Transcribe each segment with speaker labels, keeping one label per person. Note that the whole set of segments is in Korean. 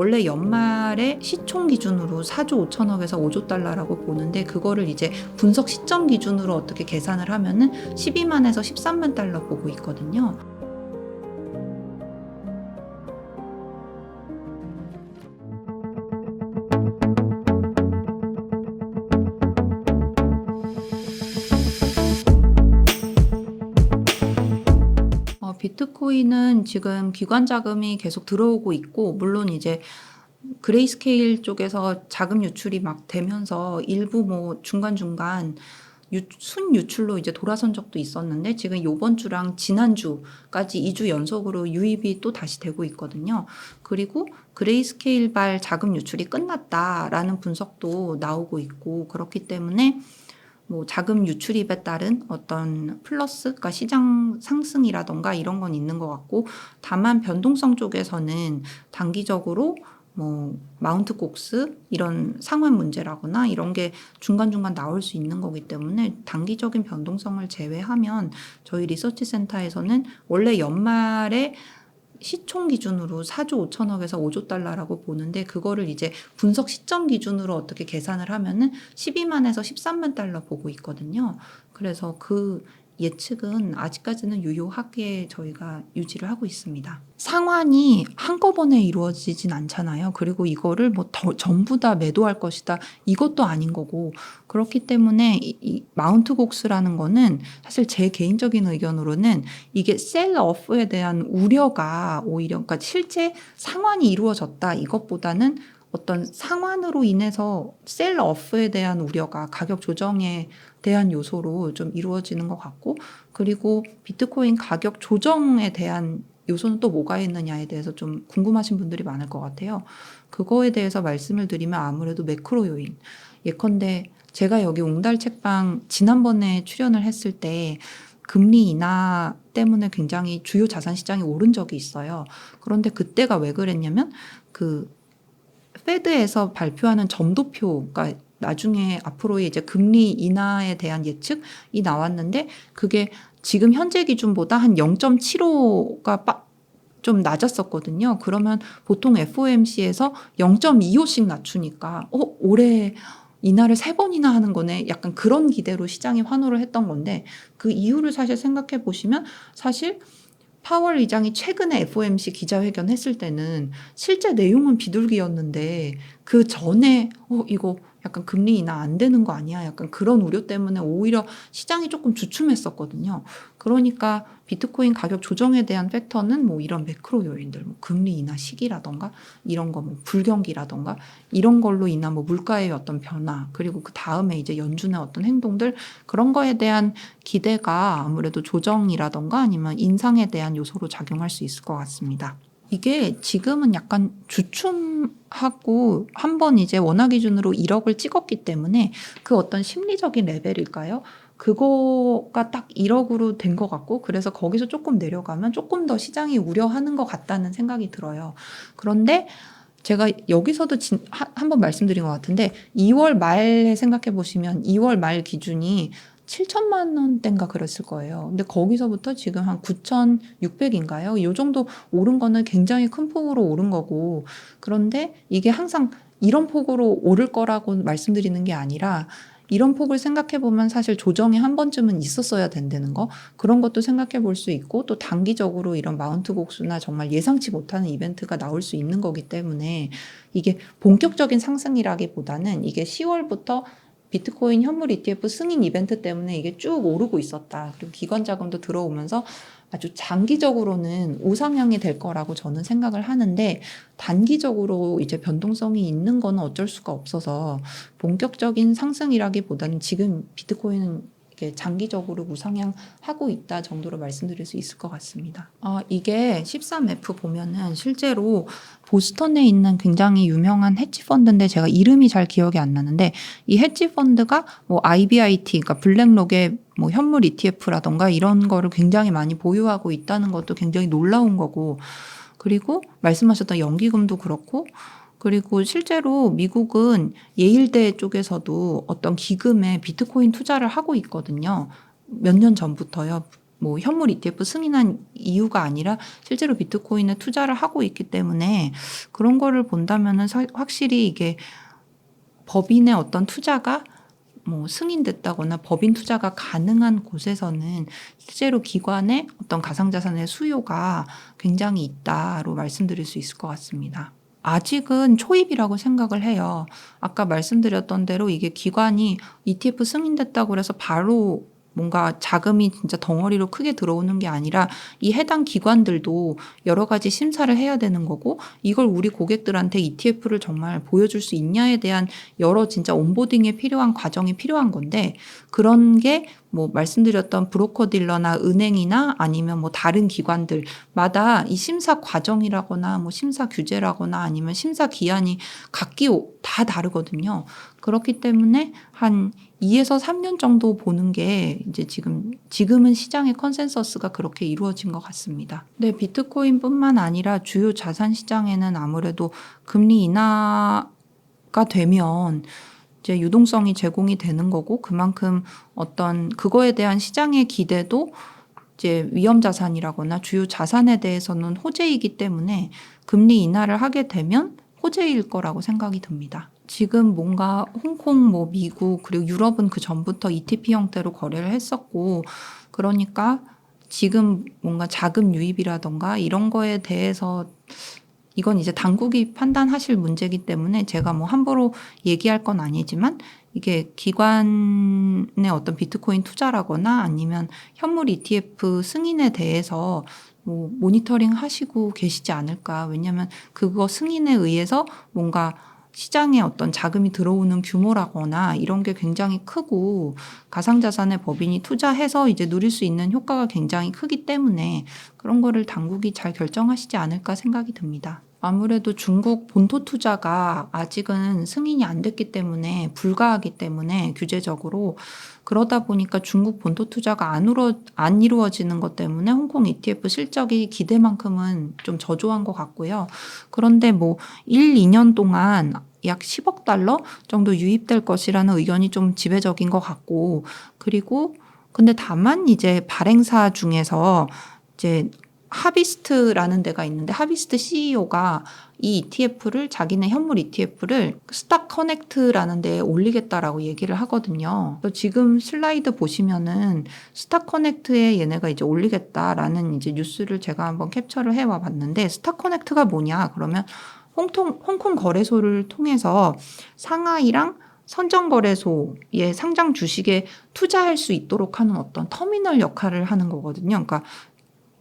Speaker 1: 원래 연말에 시총 기준으로 4조 5천억에서 5조 달러라고 보는데 그거를 이제 분석 시점 기준으로 어떻게 계산을 하면은 12만에서 13만 달러 보고 있거든요. 비트코인은 지금 기관 자금이 계속 들어오고 있고, 물론 이제 그레이스케일 쪽에서 자금 유출이 막 되면서 일부 뭐 중간중간 순유출로 이제 돌아선 적도 있었는데, 지금 요번 주랑 지난주까지 2주 연속으로 유입이 또 다시 되고 있거든요. 그리고 그레이스케일발 자금 유출이 끝났다라는 분석도 나오고 있고, 그렇기 때문에 뭐 자금 유출입에 따른 어떤 플러스, 그러니까 시장 상승이라던가 이런 건 있는 것 같고, 다만 변동성 쪽에서는 단기적으로 뭐 마운트 곡스 이런 상환 문제라거나 이런 게 중간중간 나올 수 있는 거기 때문에 단기적인 변동성을 제외하면 저희 리서치 센터에서는 원래 연말에 시총 기준으로 4조 5천억에서 5조 달러라고 보는데 그거를 이제 분석 시점 기준으로 어떻게 계산을 하면은 12만에서 13만 달러 보고 있거든요. 그래서 그 예측은 아직까지는 유효하게 저희가 유지를 하고 있습니다. 상환이 한꺼번에 이루어지진 않잖아요. 그리고 이거를 뭐 전부 다 매도할 것이다, 이것도 아닌 거고, 그렇기 때문에 이 마운트 곡스라는 거는 사실 제 개인적인 의견으로는 이게 셀러프에 대한 우려가 오히려, 그러니까 실제 상환이 이루어졌다 이것보다는 어떤 상환으로 인해서 셀러프에 대한 우려가 가격 조정에 대한 요소로 좀 이루어지는 것 같고, 그리고 비트코인 가격 조정에 대한 요소는 또 뭐가 있느냐에 대해서 좀 궁금하신 분들이 많을 것 같아요. 그거에 대해서 말씀을 드리면 아무래도 매크로 요인. 예컨대 제가 여기 옹달 책방 지난번에 출연을 했을 때 금리 인하 때문에 굉장히 주요 자산 시장이 오른 적이 있어요. 그런데 그때가 왜 그랬냐면 그 페드에서 발표하는 점도표가 나중에 앞으로의 이제 금리 인하에 대한 예측이 나왔는데 그게 지금 현재 기준보다 한 0.75가 좀 낮았었거든요. 그러면 보통 FOMC에서 0.25씩 낮추니까 올해 인하를 3번이나 하는 거네, 약간 그런 기대로 시장이 환호를 했던 건데, 그 이유를 사실 생각해 보시면 사실 파월 의장이 최근에 FOMC 기자회견 했을 때는 실제 내용은 비둘기였는데 그 전에 이거 약간 금리 인하 안 되는 거 아니야, 약간 그런 우려 때문에 오히려 시장이 조금 주춤했었거든요. 그러니까 비트코인 가격 조정에 대한 팩터는 뭐 이런 매크로 요인들, 뭐 금리 인하 시기라던가 이런 거, 뭐 불경기라던가 이런 걸로 인한 뭐 물가의 어떤 변화, 그리고 그 다음에 이제 연준의 어떤 행동들, 그런 거에 대한 기대가 아무래도 조정이라던가 아니면 인상에 대한 요소로 작용할 수 있을 것 같습니다. 이게 지금은 약간 주춤하고 한번 이제 원화 기준으로 1억을 찍었기 때문에 그 어떤 심리적인 레벨일까요? 그거가 딱 1억으로 된 것 같고, 그래서 거기서 조금 내려가면 조금 더 시장이 우려하는 것 같다는 생각이 들어요. 그런데 제가 여기서도 한번 말씀드린 것 같은데 2월 말에 생각해 보시면 2월 말 기준이 7천만 원대인가 그랬을 거예요. 근데 거기서부터 지금 한 9,600인가요? 이 정도 오른 거는 굉장히 큰 폭으로 오른 거고, 그런데 이게 항상 이런 폭으로 오를 거라고 말씀드리는 게 아니라 이런 폭을 생각해 보면 사실 조정이 한 번쯤은 있었어야 된다는 거, 그런 것도 생각해 볼 수 있고, 또 단기적으로 이런 마운트 곡수나 정말 예상치 못하는 이벤트가 나올 수 있는 거기 때문에 이게 본격적인 상승이라기보다는 이게 10월부터 비트코인 현물 ETF 승인 이벤트 때문에 이게 쭉 오르고 있었다. 그리고 기관 자금도 들어오면서 아주 장기적으로는 우상향이 될 거라고 저는 생각을 하는데, 단기적으로 이제 변동성이 있는 거는 어쩔 수가 없어서 본격적인 상승이라기보다는 지금 비트코인은 장기적으로 우상향하고 있다 정도로 말씀드릴 수 있을 것 같습니다. 이게 13F 보면은 실제로 보스턴에 있는 굉장히 유명한 헤지펀드인데 제가 이름이 잘 기억이 안 나는데, 이 헤지펀드가 뭐 IBIT, 그러니까 블랙록의 뭐 현물 ETF라던가 이런 거를 굉장히 많이 보유하고 있다는 것도 굉장히 놀라운 거고, 그리고 말씀하셨던 연기금도 그렇고, 그리고 실제로 미국은 예일대 쪽에서도 어떤 기금에 비트코인 투자를 하고 있거든요. 몇 년 전부터요. 뭐 현물 ETF 승인한 이유가 아니라 실제로 비트코인에 투자를 하고 있기 때문에 그런 거를 본다면은 확실히 이게 법인의 어떤 투자가 뭐 승인됐다거나 법인 투자가 가능한 곳에서는 실제로 기관의 어떤 가상자산의 수요가 굉장히 있다로 말씀드릴 수 있을 것 같습니다. 아직은 초입이라고 생각을 해요. 아까 말씀드렸던 대로 이게 기관이 ETF 승인됐다고 해서 바로 뭔가 자금이 진짜 덩어리로 크게 들어오는 게 아니라 이 해당 기관들도 여러 가지 심사를 해야 되는 거고, 이걸 우리 고객들한테 ETF를 정말 보여줄 수 있냐에 대한 여러 진짜 온보딩에 필요한 과정이 필요한 건데, 그런 게 뭐 말씀드렸던 브로커 딜러나 은행이나 아니면 뭐 다른 기관들마다 이 심사 과정이라거나 뭐 심사 규제라거나 아니면 심사 기한이 각기 다 다르거든요. 그렇기 때문에 한 2에서 3년 정도 보는 게 이제 지금은 시장의 컨센서스가 그렇게 이루어진 것 같습니다. 네, 비트코인뿐만 아니라 주요 자산 시장에는 아무래도 금리 인하가 되면 이제 유동성이 제공이 되는 거고, 그만큼 어떤 그거에 대한 시장의 기대도 이제 위험 자산이라거나 주요 자산에 대해서는 호재이기 때문에 금리 인하를 하게 되면 호재일 거라고 생각이 듭니다. 지금 뭔가 홍콩, 뭐 미국, 그리고 유럽은 그 전부터 ETP 형태로 거래를 했었고, 그러니까 지금 뭔가 자금 유입이라던가 이런 거에 대해서 이건 이제 당국이 판단하실 문제이기 때문에 제가 뭐 함부로 얘기할 건 아니지만, 이게 기관의 어떤 비트코인 투자라거나 아니면 현물 ETF 승인에 대해서 뭐 모니터링 하시고 계시지 않을까. 왜냐하면 그거 승인에 의해서 뭔가 시장에 어떤 자금이 들어오는 규모라거나 이런 게 굉장히 크고, 가상자산에 법인이 투자해서 이제 누릴 수 있는 효과가 굉장히 크기 때문에 그런 거를 당국이 잘 결정하시지 않을까 생각이 듭니다. 아무래도 중국 본토 투자가 아직은 승인이 안 됐기 때문에, 불가하기 때문에 규제적으로, 그러다 보니까 중국 본토 투자가 안 이루어지는 것 때문에 홍콩 ETF 실적이 기대만큼은 좀 저조한 것 같고요. 그런데 뭐 1, 2년 동안 약 10억 달러 정도 유입될 것이라는 의견이 좀 지배적인 것 같고, 그리고 근데 다만 이제 발행사 중에서 이제 하비스트라는 데가 있는데, 하비스트 CEO가 이 ETF를, 자기네 현물 ETF를 스탁 커넥트라는 데에 올리겠다라고 얘기를 하거든요. 지금 슬라이드 보시면은 스탁 커넥트에 얘네가 이제 올리겠다라는 이제 뉴스를 제가 한번 캡처를 해와 봤는데, 스탁 커넥트가 뭐냐? 그러면 홍콩 거래소를 통해서 상하이랑 선정거래소의 상장 주식에 투자할 수 있도록 하는 어떤 터미널 역할을 하는 거거든요. 그러니까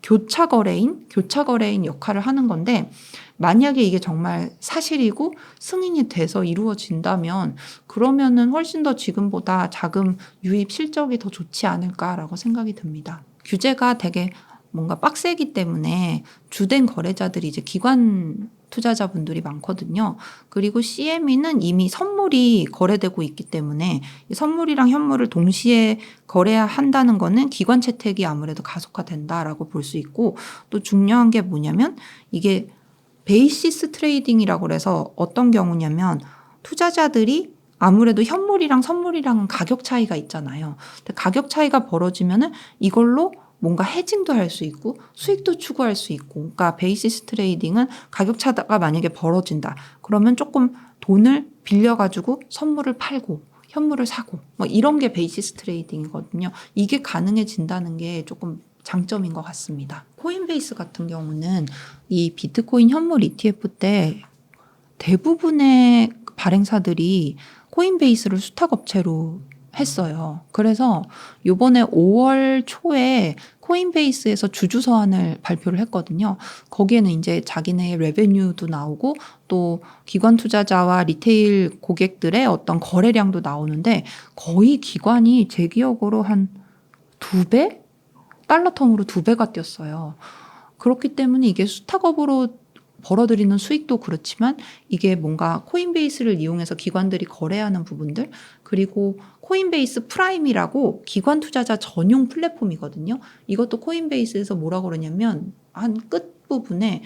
Speaker 1: 교차 거래인 역할을 하는 건데, 만약에 이게 정말 사실이고 승인이 돼서 이루어진다면 그러면은 훨씬 더 지금보다 자금 유입 실적이 더 좋지 않을까라고 생각이 듭니다. 규제가 되게 뭔가 빡세기 때문에 주된 거래자들이 이제 기관 투자자분들이 많거든요. 그리고 CME는 이미 선물이 거래되고 있기 때문에 이 선물이랑 현물을 동시에 거래해야 한다는 거는 기관 채택이 아무래도 가속화된다라고 볼 수 있고, 또 중요한 게 뭐냐면 이게 베이시스 트레이딩이라고 해서 어떤 경우냐면, 투자자들이 아무래도 현물이랑 선물이랑은 가격 차이가 있잖아요. 근데 가격 차이가 벌어지면은 이걸로 뭔가 해징도 할 수 있고 수익도 추구할 수 있고, 그러니까 베이시스 트레이딩은 가격 차가 만약에 벌어진다 그러면 조금 돈을 빌려가지고 선물을 팔고 현물을 사고 뭐 이런 게 베이시스 트레이딩이거든요. 이게 가능해진다는 게 조금 장점인 것 같습니다. 코인베이스 같은 경우는 이 비트코인 현물 ETF 때 대부분의 발행사들이 코인베이스를 수탁업체로 했어요. 그래서 이번에 5월 초에 코인베이스에서 주주 서한을 발표를 했거든요. 거기에는 이제 자기네의 레베뉴도 나오고 또 기관 투자자와 리테일 고객들의 어떤 거래량도 나오는데, 거의 기관이 제 기억으로 한 2배? 달러 텀으로 2배가 뛰었어요. 그렇기 때문에 이게 수탁업으로 벌어들이는 수익도 그렇지만, 이게 뭔가 코인베이스를 이용해서 기관들이 거래하는 부분들, 그리고 코인베이스 프라임이라고 기관 투자자 전용 플랫폼이거든요. 이것도 코인베이스에서 뭐라 그러냐면 한 부분에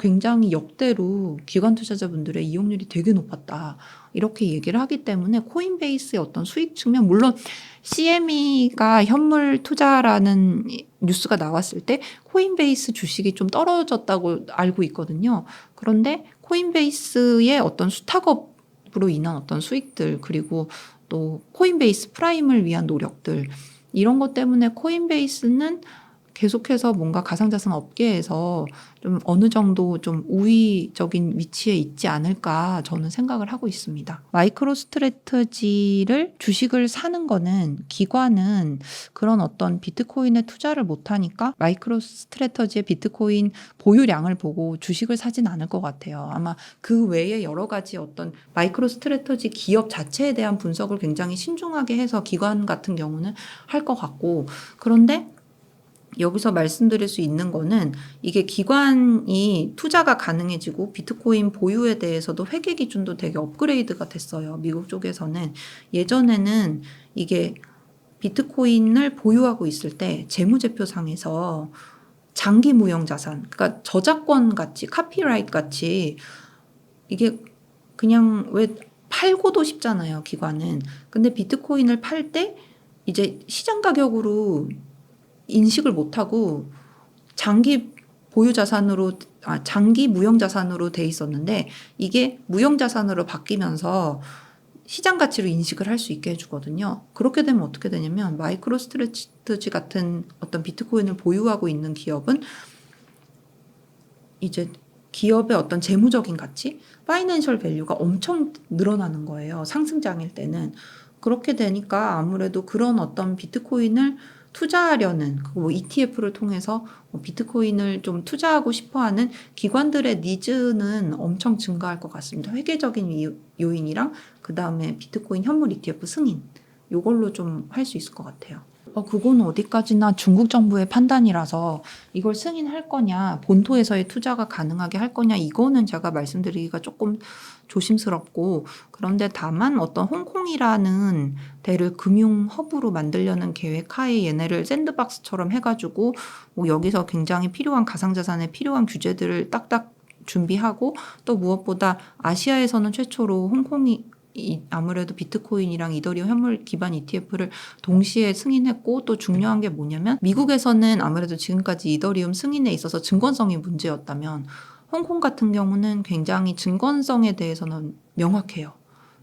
Speaker 1: 굉장히 역대로 기관 투자자분들의 이용률이 되게 높았다. 이렇게 얘기를 하기 때문에 코인베이스의 어떤 수익 측면, 물론 CME가 현물 투자라는 뉴스가 나왔을 때 코인베이스 주식이 좀 떨어졌다고 알고 있거든요. 그런데 코인베이스의 어떤 수탁업으로 인한 어떤 수익들, 그리고 또 코인베이스 프라임을 위한 노력들, 이런 것 때문에 코인베이스는 계속해서 뭔가 가상자산 업계에서 좀 어느 정도 좀 우위적인 위치에 있지 않을까 저는 생각을 하고 있습니다. 마이크로 스트래터지를 주식을 사는 거는, 기관은 그런 어떤 비트코인에 투자를 못하니까 마이크로 스트래터지의 비트코인 보유량을 보고 주식을 사진 않을 것 같아요. 아마 그 외에 여러 가지 어떤 마이크로 스트래터지 기업 자체에 대한 분석을 굉장히 신중하게 해서 기관 같은 경우는 할 것 같고, 그런데 여기서 말씀드릴 수 있는 거는 이게 기관이 투자가 가능해지고 비트코인 보유에 대해서도 회계 기준도 되게 업그레이드가 됐어요. 미국 쪽에서는 예전에는 이게 비트코인을 보유하고 있을 때 재무제표상에서 장기 무형 자산, 그러니까 저작권 같이, 카피라이트 같이, 이게 그냥 왜 팔고도 싶잖아요, 기관은. 근데 비트코인을 팔 때 이제 시장 가격으로 인식을 못하고 장기 보유 자산으로, 장기 무형 자산으로 돼 있었는데, 이게 무형 자산으로 바뀌면서 시장 가치로 인식을 할 수 있게 해주거든요. 그렇게 되면 어떻게 되냐면 마이크로 스트래티지 같은 어떤 비트코인을 보유하고 있는 기업은 이제 기업의 어떤 재무적인 가치, 파이낸셜 밸류가 엄청 늘어나는 거예요. 상승장일 때는. 그렇게 되니까 아무래도 그런 어떤 비트코인을 투자하려는, 뭐 ETF를 통해서 비트코인을 좀 투자하고 싶어하는 기관들의 니즈는 엄청 증가할 것 같습니다. 회계적인 요인이랑 그 다음에 비트코인 현물 ETF 승인, 요걸로 좀 할 수 있을 것 같아요. 그건 어디까지나 중국 정부의 판단이라서 이걸 승인할 거냐, 본토에서의 투자가 가능하게 할 거냐, 이거는 제가 말씀드리기가 조금 조심스럽고, 그런데 다만 어떤 홍콩이라는 데를 금융 허브로 만들려는 계획 하에 얘네를 샌드박스처럼 해가지고 뭐 여기서 굉장히 필요한 가상자산에 필요한 규제들을 딱딱 준비하고, 또 무엇보다 아시아에서는 최초로 홍콩이 아무래도 비트코인이랑 이더리움 현물 기반 ETF를 동시에 승인했고, 또 중요한 게 뭐냐면 미국에서는 아무래도 지금까지 이더리움 승인에 있어서 증권성이 문제였다면 홍콩 같은 경우는 굉장히 증권성에 대해서는 명확해요.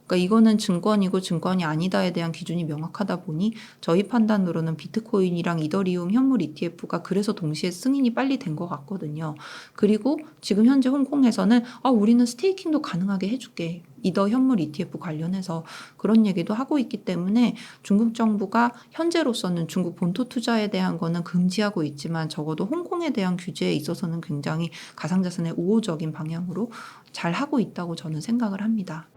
Speaker 1: 그러니까 이거는 증권이고 증권이 아니다에 대한 기준이 명확하다 보니 저희 판단으로는 비트코인이랑 이더리움 현물 ETF가 그래서 동시에 승인이 빨리 된 것 같거든요. 그리고 지금 현재 홍콩에서는 우리는 스테이킹도 가능하게 해줄게, 이더 현물 ETF 관련해서 그런 얘기도 하고 있기 때문에 중국 정부가 현재로서는 중국 본토 투자에 대한 거는 금지하고 있지만 적어도 홍콩에 대한 규제에 있어서는 굉장히 가상자산의 우호적인 방향으로 잘 하고 있다고 저는 생각을 합니다.